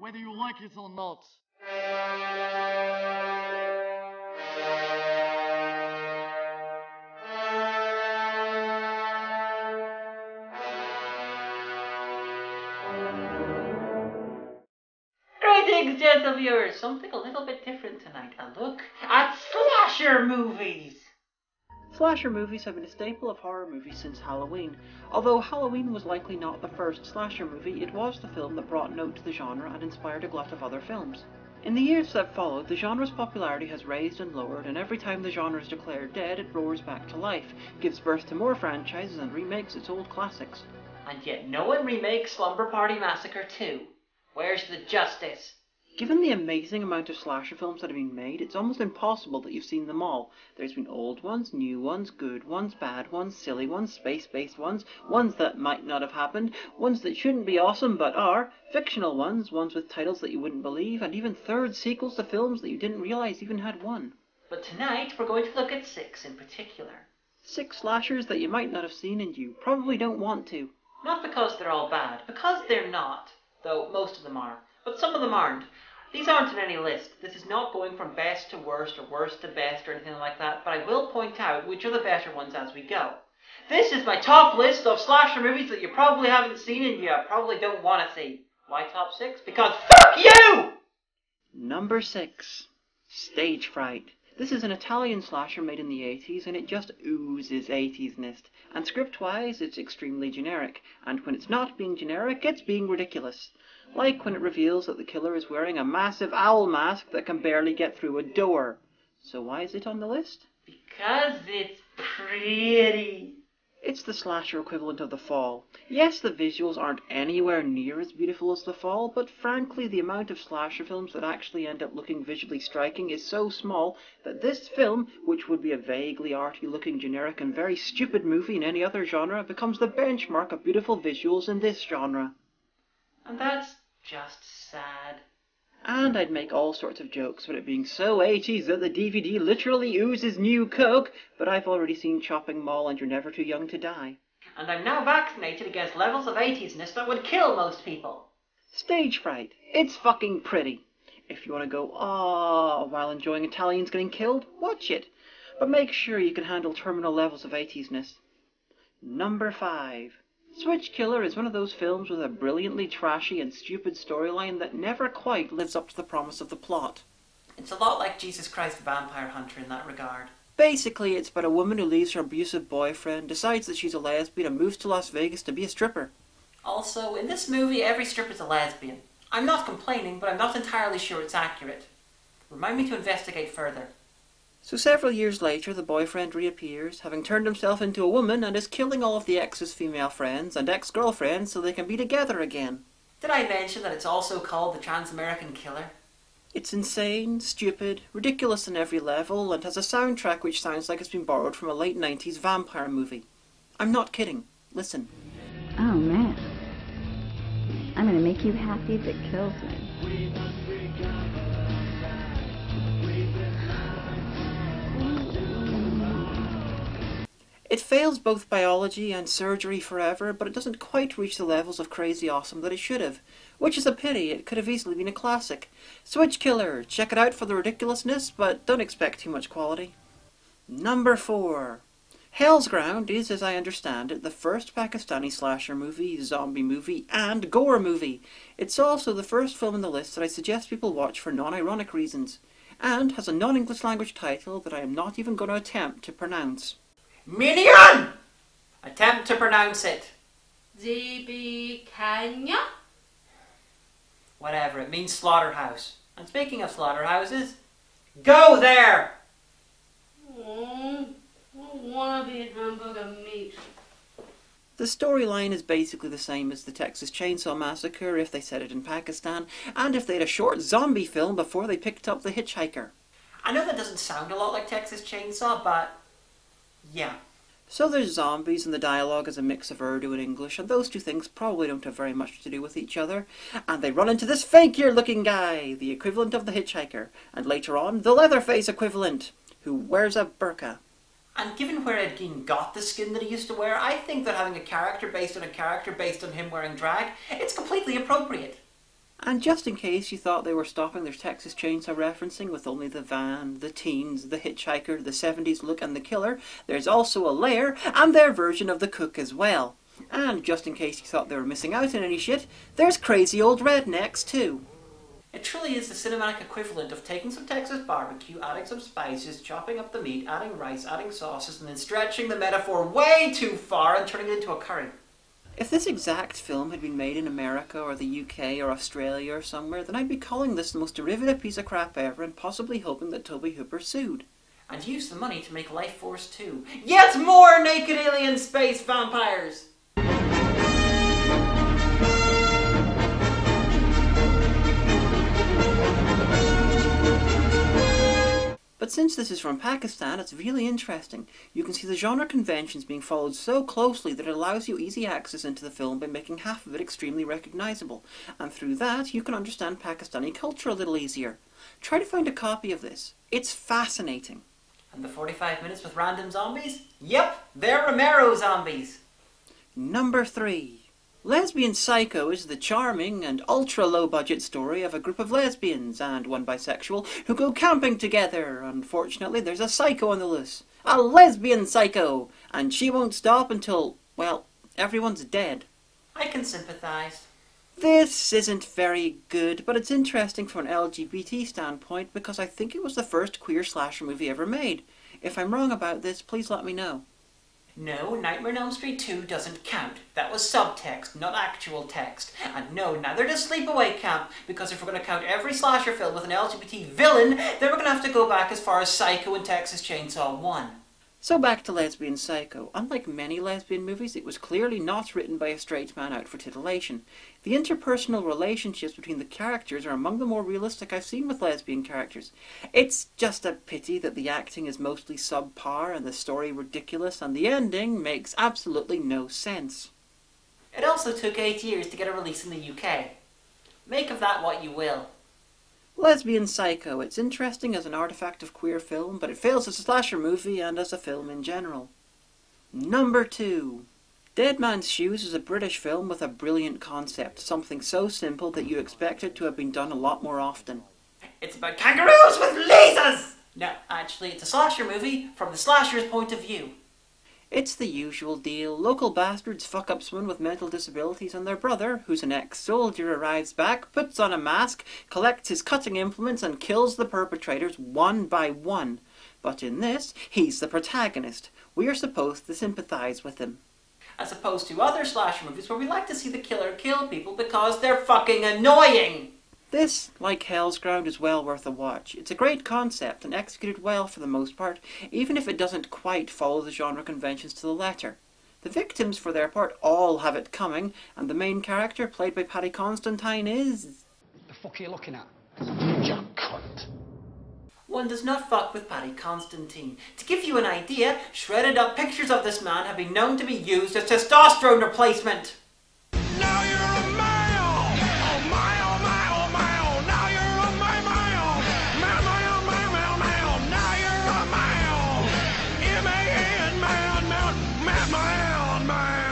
whether you like it or not. Greetings, gentle viewers. Something a little bit different tonight. A look at slasher movies. Slasher movies have been a staple of horror movies since Halloween. Although Halloween was likely not the first slasher movie, it was the film that brought note to the genre and inspired a glut of other films. In the years that followed, the genre's popularity has raised and lowered, and every time the genre is declared dead, it roars back to life, gives birth to more franchises, and remakes its old classics. And yet no one remakes Slumber Party Massacre 2. Where's the justice? Given the amazing amount of slasher films that have been made, it's almost impossible that you've seen them all. There's been old ones, new ones, good ones, bad ones, silly ones, space-based ones, ones that might not have happened, ones that shouldn't be awesome but are, fictional ones, ones with titles that you wouldn't believe, and even third sequels to films that you didn't realize even had one. But tonight we're going to look at 6 in particular. 6 slashers that you might not have seen and you probably don't want to. Not because they're all bad, because they're not. Though most of them are, but some of them aren't. These aren't in any list. This is not going from best to worst or worst to best or anything like that, but I will point out which are the better ones as we go. This is my top list of slasher movies that you probably haven't seen and you probably don't want to see. Why top 6? Because fuck you! Number 6. Stage Fright. This is an Italian slasher made in the 80s, and it just oozes 80s-ness. And script-wise, it's extremely generic. And when it's not being generic, it's being ridiculous. Like when it reveals that the killer is wearing a massive owl mask that can barely get through a door. So why is it on the list? Because it's pretty. It's the slasher equivalent of The Fall. Yes, the visuals aren't anywhere near as beautiful as The Fall, but frankly the amount of slasher films that actually end up looking visually striking is so small that this film, which would be a vaguely arty-looking generic and very stupid movie in any other genre, becomes the benchmark of beautiful visuals in this genre. And that's just sad. And I'd make all sorts of jokes about it being so 80s that the DVD literally oozes new Coke, but I've already seen Chopping Mall and You're Never Too Young to Die. And I'm now vaccinated against levels of 80s-ness that would kill most people. Stage Fright. It's fucking pretty. If you want to go, ah, while enjoying Italians getting killed, watch it. But make sure you can handle terminal levels of 80s-ness. Number 5. Switch Killer is one of those films with a brilliantly trashy and stupid storyline that never quite lives up to the promise of the plot. It's a lot like Jesus Christ the Vampire Hunter in that regard. Basically, it's about a woman who leaves her abusive boyfriend, decides that she's a lesbian, and moves to Las Vegas to be a stripper. Also, in this movie, every stripper's a lesbian. I'm not complaining, but I'm not entirely sure it's accurate. Remind me to investigate further. So several years later, the boyfriend reappears, having turned himself into a woman, and is killing all of the ex's female friends and ex-girlfriends so they can be together again. Did I mention that it's also called the Trans-American Killer? It's insane, stupid, ridiculous on every level, and has a soundtrack which sounds like it's been borrowed from a late 90s vampire movie. I'm not kidding. Listen. Oh man. I'm gonna make you happy if it kills me. It fails both biology and surgery forever, but it doesn't quite reach the levels of crazy awesome that it should have. Which is a pity, it could have easily been a classic. Switch Killer, check it out for the ridiculousness, but don't expect too much quality. Number 4. Hell's Ground is, as I understand it, the first Pakistani slasher movie, zombie movie, and gore movie. It's also the first film on the list that I suggest people watch for non-ironic reasons, and has a non-English language title that I am not even going to attempt to pronounce. Minion! Attempt to pronounce it. ZB Kenya? Whatever, it means slaughterhouse. And speaking of slaughterhouses, go there! I want to be a hamburger meat. The storyline is basically the same as the Texas Chainsaw Massacre if they set it in Pakistan, and if they had a short zombie film before they picked up The Hitchhiker. I know that doesn't sound a lot like Texas Chainsaw, but yeah. So there's zombies and the dialogue is a mix of Urdu and English, and those two things probably don't have very much to do with each other. And they run into this fakir-looking guy, the equivalent of the Hitchhiker, and later on, the Leatherface equivalent, who wears a burqa. And given where Ed Gein got the skin that he used to wear, I think that having a character based on him wearing drag, it's completely appropriate. And just in case you thought they were stopping their Texas Chainsaw referencing with only the van, the teens, the hitchhiker, the 70s look and the killer, there's also a lair and their version of the cook as well. And just in case you thought they were missing out on any shit, there's crazy old rednecks too. It truly is the cinematic equivalent of taking some Texas barbecue, adding some spices, chopping up the meat, adding rice, adding sauces, and then stretching the metaphor way too far and turning it into a curry. If this exact film had been made in America or the UK or Australia or somewhere, then I'd be calling this the most derivative piece of crap ever and possibly hoping that Toby Hooper sued. And use the money to make Life Force 2. Yet more naked alien space vampires! But since this is from Pakistan, it's really interesting. You can see the genre conventions being followed so closely that it allows you easy access into the film by making half of it extremely recognisable. And through that, you can understand Pakistani culture a little easier. Try to find a copy of this. It's fascinating. And the 45 minutes with random zombies? Yep, they're Romero zombies. Number 3. Lesbian Psycho is the charming and ultra-low-budget story of a group of lesbians and one bisexual who go camping together. Unfortunately, there's a psycho on the loose. A lesbian psycho! And she won't stop until, well, everyone's dead. I can sympathise. This isn't very good, but it's interesting from an LGBT standpoint because I think it was the first queer slasher movie ever made. If I'm wrong about this, please let me know. No, Nightmare on Elm Street 2 doesn't count. That was subtext, not actual text. And no, neither does Sleepaway Camp, because if we're going to count every slasher film with an LGBT villain, then we're going to have to go back as far as Psycho and Texas Chainsaw 1. So back to Lesbian Psycho. Unlike many lesbian movies, it was clearly not written by a straight man out for titillation. The interpersonal relationships between the characters are among the more realistic I've seen with lesbian characters. It's just a pity that the acting is mostly subpar and the story ridiculous and the ending makes absolutely no sense. It also took 8 years to get a release in the UK. Make of that what you will. Lesbian Psycho. It's interesting as an artifact of queer film, but it fails as a slasher movie and as a film in general. Number 2. Dead Man's Shoes is a British film with a brilliant concept, something so simple that you expect it to have been done a lot more often. It's about kangaroos with lasers! No, actually it's a slasher movie from the slasher's point of view. It's the usual deal. Local bastards fuck up someone with mental disabilities and their brother, who's an ex-soldier, arrives back, puts on a mask, collects his cutting implements and kills the perpetrators one by one. But in this, he's the protagonist. We are supposed to sympathise with him. As opposed to other slasher movies where we like to see the killer kill people because they're fucking annoying. This, like Hell's Ground, is well worth a watch. It's a great concept and executed well for the most part, even if it doesn't quite follow the genre conventions to the letter. The victims, for their part, all have it coming, and the main character, played by Paddy Constantine, is... The fuck are you looking at? You cunt. One does not fuck with Paddy Constantine. To give you an idea, shredded up pictures of this man have been known to be used as testosterone replacement. Now you're a male! Oh my, oh my, oh my, oh, now you're a male! Male, male, male, male, male, now you're a male! M-A-N, man, man, man, man!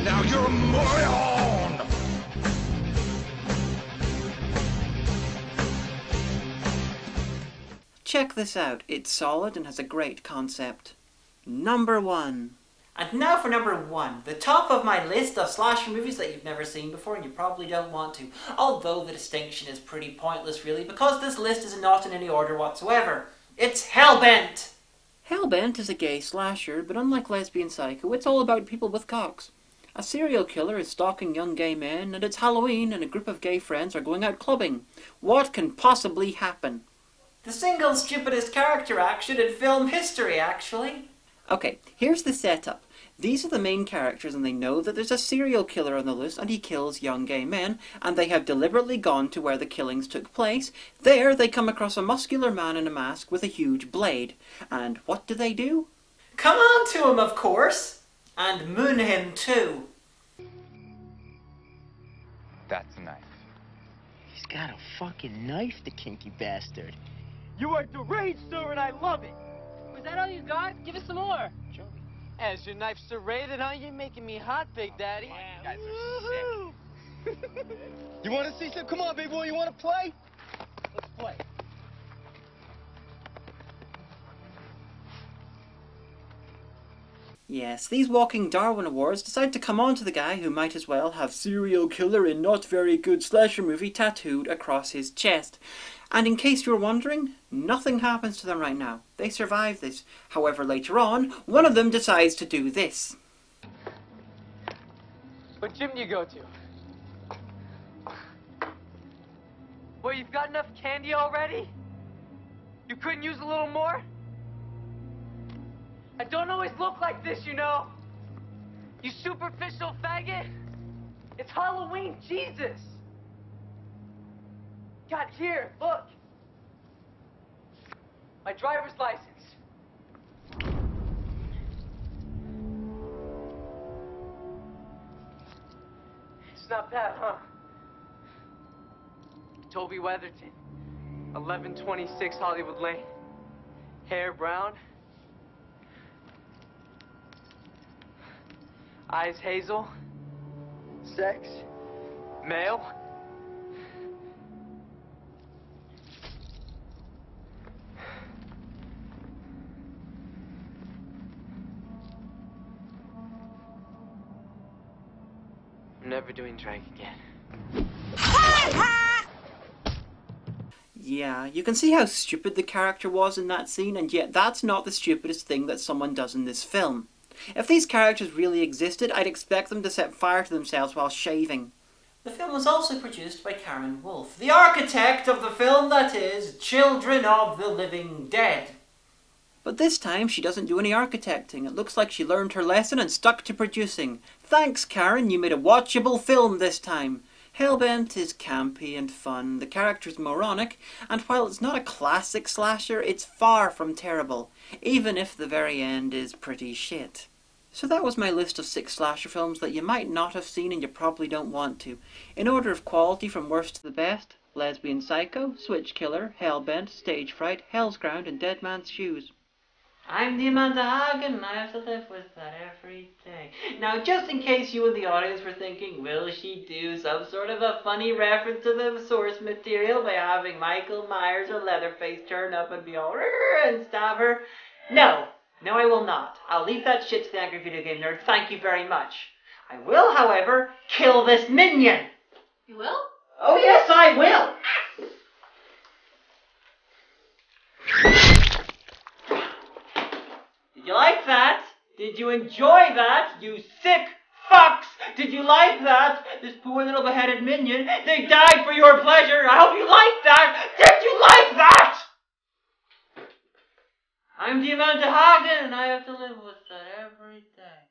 Now you're a male! Check this out. It's solid and has a great concept. Number 1. And now for number 1, the top of my list of slasher movies that you've never seen before and you probably don't want to. Although the distinction is pretty pointless really, because this list is not in any order whatsoever. It's Hellbent! Hellbent is a gay slasher, but unlike Lesbian Psycho, it's all about people with cocks. A serial killer is stalking young gay men, and it's Halloween and a group of gay friends are going out clubbing. What can possibly happen? The single stupidest character action in film history, actually. Okay, here's the setup. These are the main characters and they know that there's a serial killer on the loose and he kills young gay men, and they have deliberately gone to where the killings took place. There they come across a muscular man in a mask with a huge blade. And what do? Come on to him, of course! And moon him too. That's a knife. He's got a fucking knife, the kinky bastard. You are deranged, sir, and I love it. Was that all you got? Give us some more. Joey. As your knife serrated, huh? You're making me hot, Big Daddy. You guys are sick. You want to see some? Come on, big boy, you want to play? Let's play. Yes, these Walking Darwin Awards decide to come on to the guy who might as well have serial killer in not very good slasher movie tattooed across his chest. And in case you're wondering, nothing happens to them right now. They survive this. However, later on, one of them decides to do this. What gym do you go to? Well, you've got enough candy already? You couldn't use a little more? I don't always look like this, you know. You superficial faggot. It's Halloween, Jesus. God, here, look. My driver's license. It's not bad, huh? Toby Weatherton, 1126 Hollywood Lane. Hair brown. Eyes hazel. Sex. Male. I'm never doing drag again. Yeah, you can see how stupid the character was in that scene, and yet that's not the stupidest thing that someone does in this film. If these characters really existed, I'd expect them to set fire to themselves while shaving. The film was also produced by Karen Wolf, the architect of the film that is Children of the Living Dead. But this time she doesn't do any architecting. It looks like she learned her lesson and stuck to producing. Thanks, Karen, you made a watchable film this time. Hellbent is campy and fun, the character's moronic, and while it's not a classic slasher, it's far from terrible, even if the very end is pretty shit. So that was my list of 6 slasher films that you might not have seen and you probably don't want to. In order of quality from worst to the best: Lesbian Psycho, Switch Killer, Hellbent, Stage Fright, Hell's Ground, and Dead Man's Shoes. I'm the Amanda Hagan, and I have to live with that every day. Now, just in case you in the audience were thinking, will she do some sort of a funny reference to the source material by having Michael Myers or Leatherface turn up and be all and stab her? No, I will not. I'll leave that shit to the angry video game nerd. Thank you very much. I will, however, kill this minion. You will? Oh yes, I will. Did you like that? Did you enjoy that, you sick fucks? Did you like that? This poor little beheaded minion, they died for your pleasure. I hope you liked that. Did you like that? I'm the Amanda Hagan, and I have to live with that every day.